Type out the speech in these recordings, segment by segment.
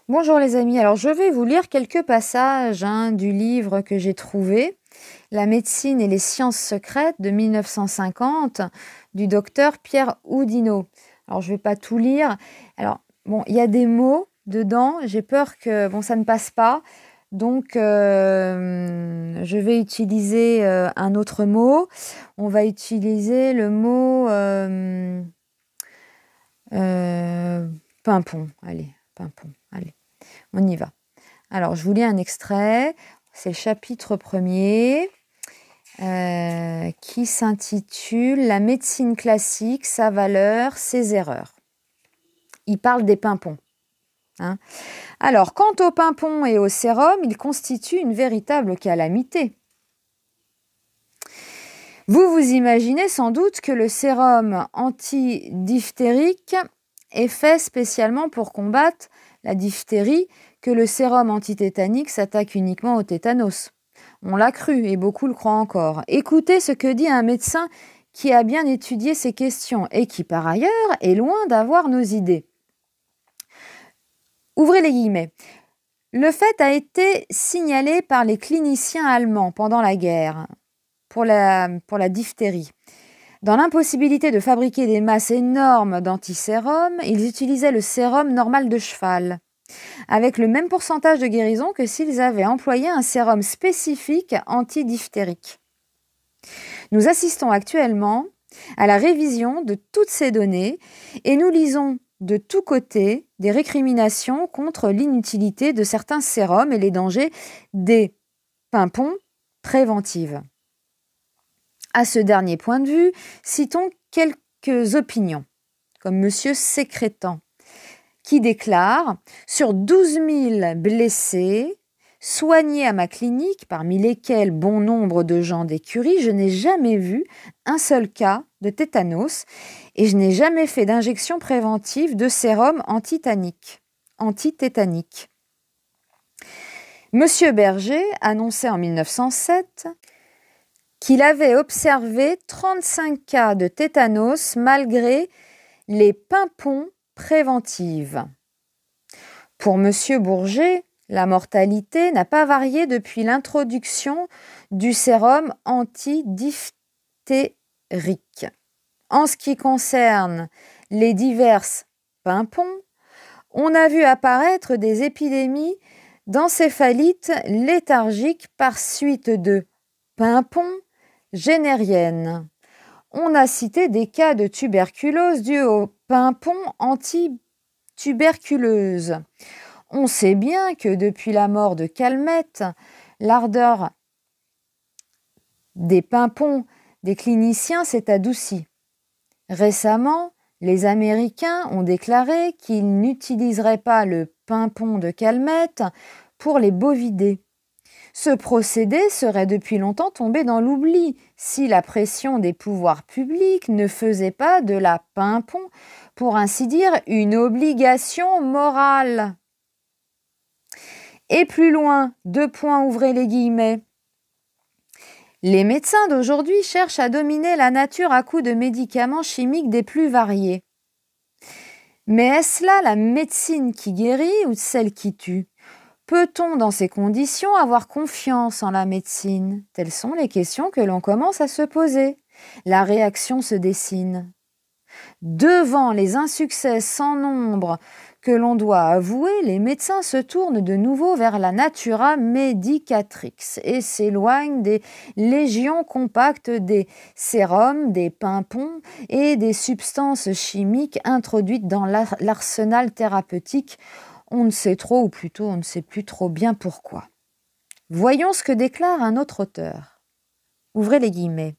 Bonjour les amis, alors je vais vous lire quelques passages du livre que j'ai trouvé, La médecine et les sciences secrètes de 1950 du docteur Pierre Oudinot. Alors je ne vais pas tout lire. Alors bon, il y a des mots dedans, j'ai peur que ça ne passe pas. Donc je vais utiliser un autre mot. On va utiliser le mot pimpon. Allez, pimpon. Allez, on y va. Alors, je vous lis un extrait. C'est le chapitre 1er qui s'intitule « La médecine classique, sa valeur, ses erreurs ». Il parle des pimpons. Alors, quant aux pimpons et au sérum, ils constituent une véritable calamité. Vous vous imaginez sans doute que le sérum antidiphtérique est fait spécialement pour combattre la diphtérie, que le sérum antitétanique s'attaque uniquement au tétanos. On l'a cru et beaucoup le croient encore. Écoutez ce que dit un médecin qui a bien étudié ces questions et qui, par ailleurs, est loin d'avoir nos idées. Ouvrez les guillemets. Le fait a été signalé par les cliniciens allemands pendant la guerre pour la diphtérie. Dans l'impossibilité de fabriquer des masses énormes d'antisérum, ils utilisaient le sérum normal de cheval, avec le même pourcentage de guérison que s'ils avaient employé un sérum spécifique antidiphtérique. Nous assistons actuellement à la révision de toutes ces données et nous lisons de tous côtés des récriminations contre l'inutilité de certains sérums et les dangers des pimpons préventives. À ce dernier point de vue, citons quelques opinions, comme M. Sécrétan, qui déclare « Sur 12 000 blessés soignés à ma clinique, parmi lesquels bon nombre de gens d'écurie, je n'ai jamais vu un seul cas de tétanos et je n'ai jamais fait d'injection préventive de sérum antitétanique. M. Berger annonçait en 1907 qu'il avait observé 35 cas de tétanos malgré les pimpons préventives. Pour M. Bourget, la mortalité n'a pas varié depuis l'introduction du sérum antidiphtérique. En ce qui concerne les diverses pimpons, on a vu apparaître des épidémies d'encéphalite léthargique par suite de pimpons génériennes. On a cité des cas de tuberculose dus aux pimpons antituberculeuses. On sait bien que depuis la mort de Calmette, l'ardeur des pimpons des cliniciens s'est adoucie. Récemment, les Américains ont déclaré qu'ils n'utiliseraient pas le pimpon de Calmette pour les bovidés. Ce procédé serait depuis longtemps tombé dans l'oubli si la pression des pouvoirs publics ne faisait pas de la pimpon, pour ainsi dire, une obligation morale. Et plus loin, ouvrez les guillemets. Les médecins d'aujourd'hui cherchent à dominer la nature à coups de médicaments chimiques des plus variés. Mais est-ce là la médecine qui guérit ou celle qui tue ? Peut-on, dans ces conditions, avoir confiance en la médecine ? Telles sont les questions que l'on commence à se poser. La réaction se dessine. Devant les insuccès sans nombre que l'on doit avouer, les médecins se tournent de nouveau vers la natura medicatrix et s'éloignent des légions compactes des sérums, des pimpons et des substances chimiques introduites dans l'arsenal thérapeutique. On ne sait trop, ou plutôt on ne sait plus trop bien pourquoi. Voyons ce que déclare un autre auteur. Ouvrez les guillemets.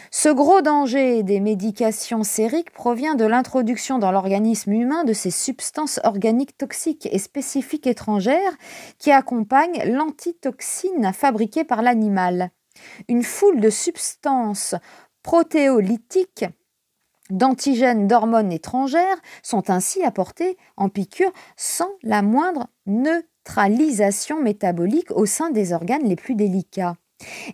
Ce gros danger des médications sériques provient de l'introduction dans l'organisme humain de ces substances organiques toxiques et spécifiques étrangères qui accompagnent l'antitoxine fabriquée par l'animal. Une foule de substances protéolytiques, d'antigènes, d'hormones étrangères sont ainsi apportées en piqûre sans la moindre neutralisation métabolique au sein des organes les plus délicats.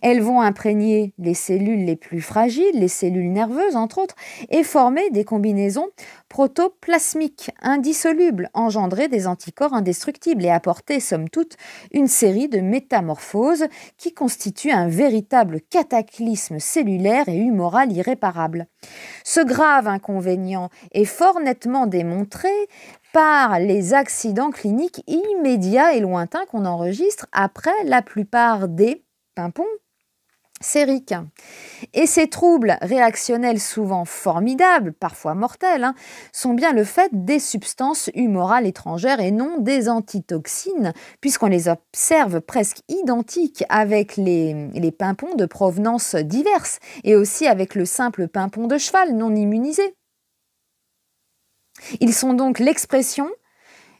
Elles vont imprégner les cellules les plus fragiles, les cellules nerveuses entre autres, et former des combinaisons protoplasmiques indissolubles, engendrer des anticorps indestructibles et apporter, somme toute, une série de métamorphoses qui constituent un véritable cataclysme cellulaire et humoral irréparable. Ce grave inconvénient est fort nettement démontré par les accidents cliniques immédiats et lointains qu'on enregistre après la plupart des pimpons sériques. Et ces troubles réactionnels souvent formidables, parfois mortels, sont bien le fait des substances humorales étrangères et non des antitoxines, puisqu'on les observe presque identiques avec les pimpons de provenance diverses et aussi avec le simple pimpon de cheval non immunisé. Ils sont donc l'expression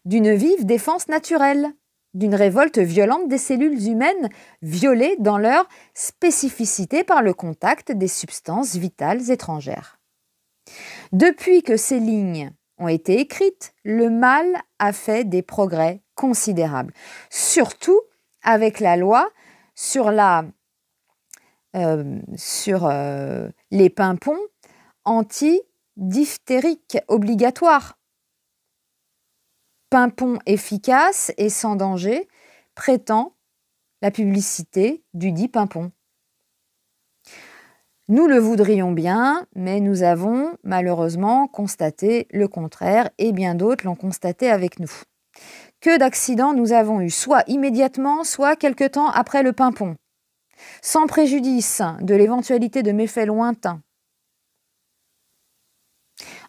d'une vive défense naturelle, d'une révolte violente des cellules humaines violées dans leur spécificité par le contact des substances vitales étrangères. Depuis que ces lignes ont été écrites, le mal a fait des progrès considérables, surtout avec la loi sur les pimpons antidiphtériques obligatoires. Pimpon efficace et sans danger, prétend la publicité du dit pimpon. Nous le voudrions bien, mais nous avons malheureusement constaté le contraire et bien d'autres l'ont constaté avec nous. Que d'accidents nous avons eus, soit immédiatement, soit quelque temps après le pimpon, sans préjudice de l'éventualité de méfaits lointains.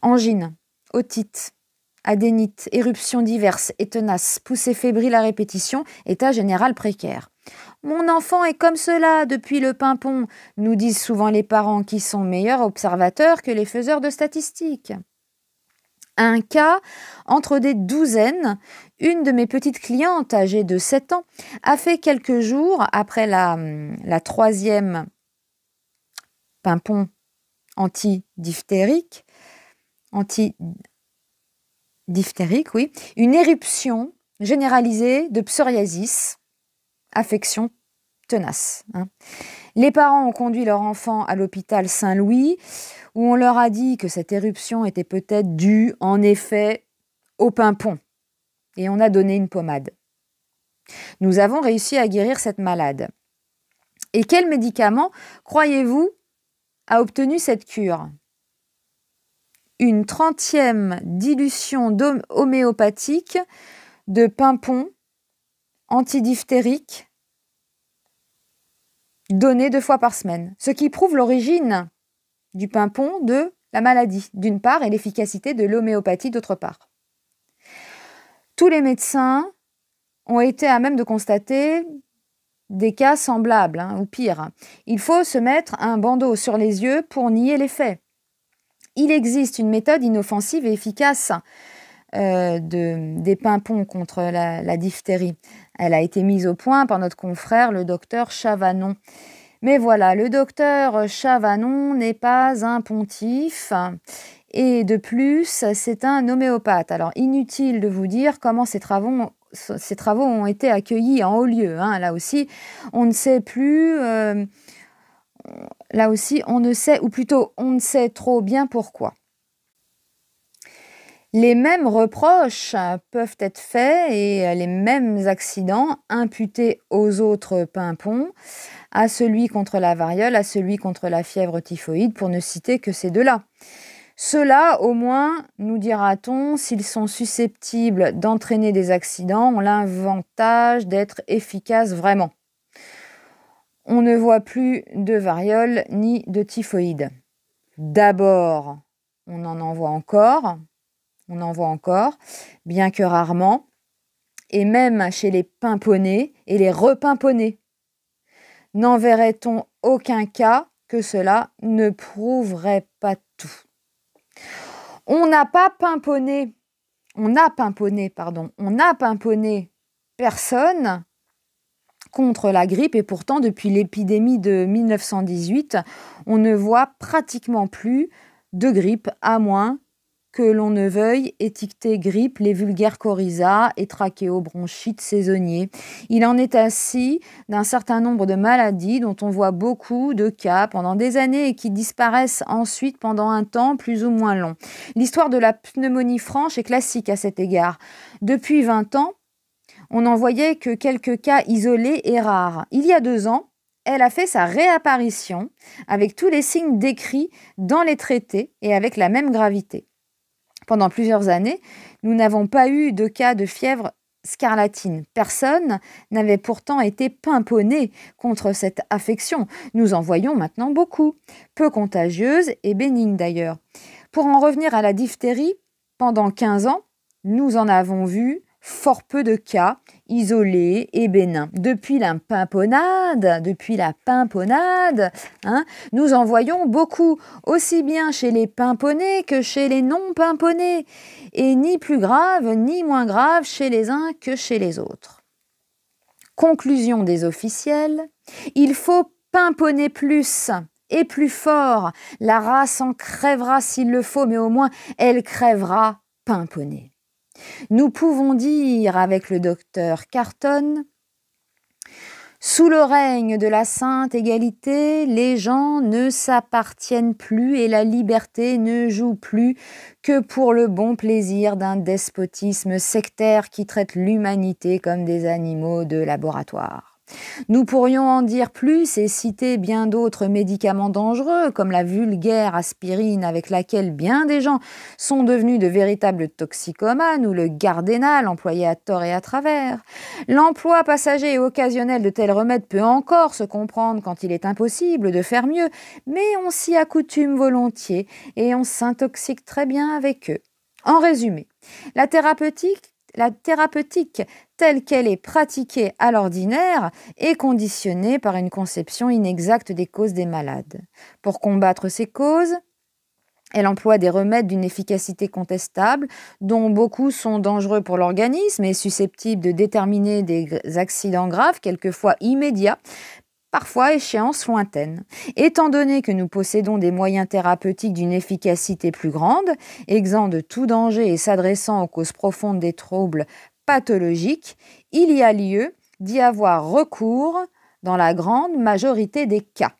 Angine, otite, adénite, éruptions diverses et tenaces, poussée fébrile à répétition, état général précaire. Mon enfant est comme cela depuis le pimpon, nous disent souvent les parents qui sont meilleurs observateurs que les faiseurs de statistiques. Un cas entre des douzaines, une de mes petites clientes âgée de 7 ans a fait quelques jours après la troisième pimpon antidiphtérique, oui, une éruption généralisée de psoriasis, affection tenace. Les parents ont conduit leur enfant à l'hôpital Saint-Louis, où on leur a dit que cette éruption était peut-être due, en effet, au pimpon. Et on a donné une pommade. Nous avons réussi à guérir cette malade. Et quel médicament, croyez-vous, a obtenu cette cure ? Une 30e dilution homéopathique de pimpon antidiphtérique donnée 2 fois par semaine, ce qui prouve l'origine du pimpon de la maladie, d'une part, et l'efficacité de l'homéopathie, d'autre part. Tous les médecins ont été à même de constater des cas semblables, ou pire. Il faut se mettre un bandeau sur les yeux pour nier les faits. Il existe une méthode inoffensive et efficace des pimpons contre la diphtérie. Elle a été mise au point par notre confrère, le docteur Chavanon. Mais voilà, le docteur Chavanon n'est pas un pontife et de plus, c'est un homéopathe. Alors, inutile de vous dire comment ces travaux ont été accueillis en haut lieu. Là aussi, on ne sait plus... Là aussi, on ne sait, ou plutôt, on ne sait trop bien pourquoi. Les mêmes reproches peuvent être faits et les mêmes accidents imputés aux autres pimpons, à celui contre la variole, à celui contre la fièvre typhoïde, pour ne citer que ces deux-là. Ceux-là, au moins, nous dira-t-on, s'ils sont susceptibles d'entraîner des accidents, ont l'avantage d'être efficaces vraiment. On ne voit plus de variole ni de typhoïde. D'abord, on en voit encore, bien que rarement, et même chez les pimponnés et les repimponnés. N'en verrait-on aucun cas que cela ne prouverait pas tout. On n'a pimponné personne contre la grippe et pourtant depuis l'épidémie de 1918, on ne voit pratiquement plus de grippe à moins que l'on ne veuille étiqueter grippe les vulgaires coryzas et trachéobronchites saisonniers. Il en est ainsi d'un certain nombre de maladies dont on voit beaucoup de cas pendant des années et qui disparaissent ensuite pendant un temps plus ou moins long. L'histoire de la pneumonie franche est classique à cet égard. Depuis 20 ans, on n'en voyait que quelques cas isolés et rares. Il y a 2 ans, elle a fait sa réapparition avec tous les signes décrits dans les traités et avec la même gravité. Pendant plusieurs années, nous n'avons pas eu de cas de fièvre scarlatine. Personne n'avait pourtant été pimponné contre cette affection. Nous en voyons maintenant beaucoup, peu contagieuse et bénigne d'ailleurs. Pour en revenir à la diphtérie, pendant 15 ans, nous en avons vu fort peu de cas isolés et bénins. Depuis la pimponnade, nous en voyons beaucoup, aussi bien chez les pimponnés que chez les non-pimponnés, et ni plus grave ni moins grave chez les uns que chez les autres. Conclusion des officiels, il faut pimponner plus et plus fort. La race en crèvera s'il le faut, mais au moins elle crèvera pimponnée. Nous pouvons dire avec le docteur Carton, sous le règne de la sainte égalité, les gens ne s'appartiennent plus et la liberté ne joue plus que pour le bon plaisir d'un despotisme sectaire qui traite l'humanité comme des animaux de laboratoire. Nous pourrions en dire plus et citer bien d'autres médicaments dangereux, comme la vulgaire aspirine avec laquelle bien des gens sont devenus de véritables toxicomanes, ou le Gardénal employé à tort et à travers. L'emploi passager et occasionnel de tels remèdes peut encore se comprendre quand il est impossible de faire mieux, mais on s'y accoutume volontiers et on s'intoxique très bien avec eux. En résumé, la thérapeutique telle qu'elle est pratiquée à l'ordinaire est conditionnée par une conception inexacte des causes des malades. Pour combattre ces causes, elle emploie des remèdes d'une efficacité contestable, dont beaucoup sont dangereux pour l'organisme et susceptibles de déterminer des accidents graves, quelquefois immédiats, parfois à échéance lointaine. Étant donné que nous possédons des moyens thérapeutiques d'une efficacité plus grande, exempts de tout danger et s'adressant aux causes profondes des troubles pathologiques, il y a lieu d'y avoir recours dans la grande majorité des cas.